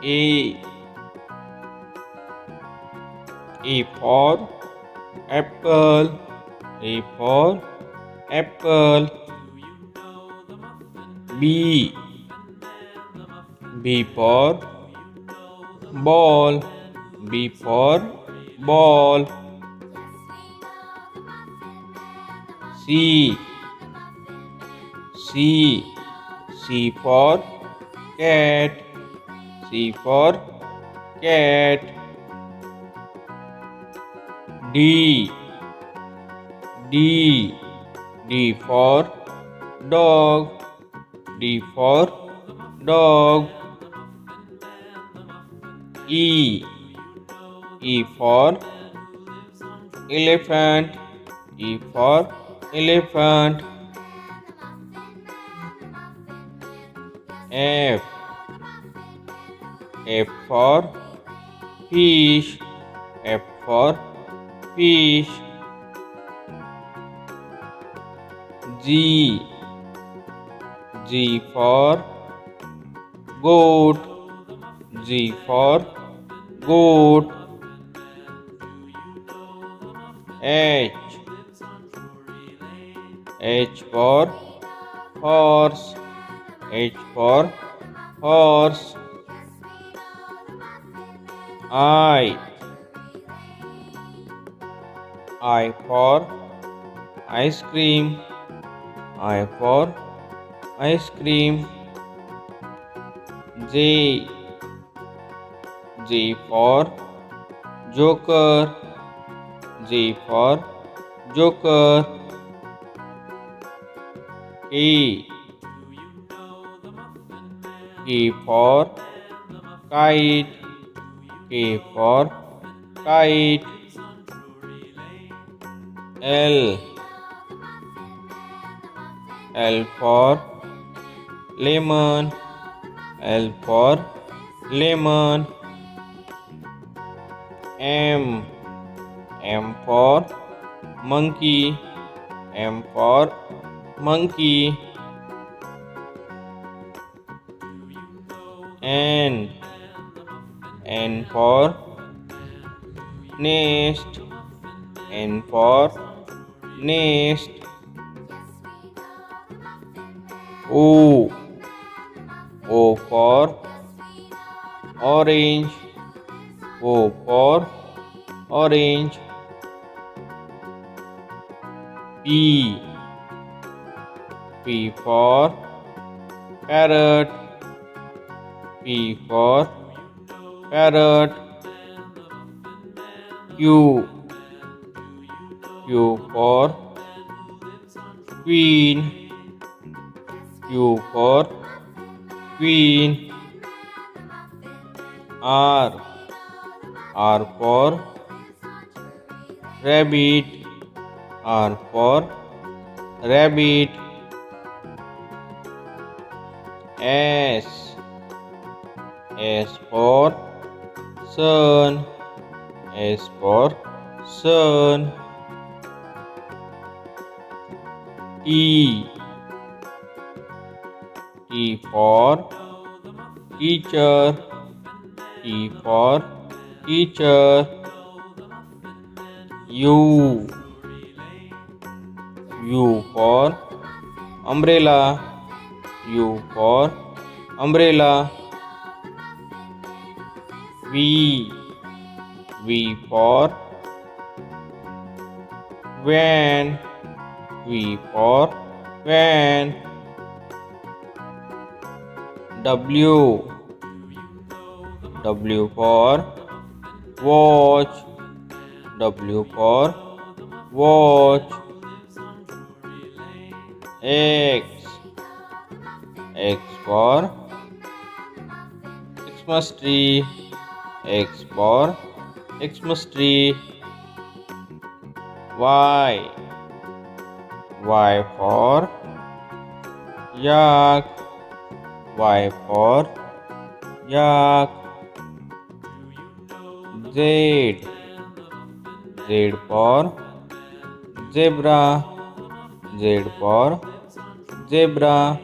A. A for apple. A for apple. B. B for ball. B for ball. C. C. C for cat. C for cat. D. D. D for dog. D for dog. E. E for elephant. E for elephant. F. F for fish. F for fish. G. G for goat. G for goat. H. H for horse. H for horse. I. I for ice cream. I for ice cream. J. J for joker. J for joker. K. K for kite. K for kite. L. L for lemon. L for lemon. M. M for monkey. M for monkey. N. N for nest. N for nest. O. O for orange. O for orange. P. P for parrot. P for parrot. Q. Q for queen. Q for queen. R. R for rabbit. R for rabbit. S. S for sun. S for sun. T. T for teacher. T for teacher. U. U for umbrella. U for umbrella. V. V for van. V for van. W. W for watch. W for watch. X. X for Xmas tree. X for Xmas tree. Y. Y for yak. Y for yak. Z. Z for zebra. Z for zebra.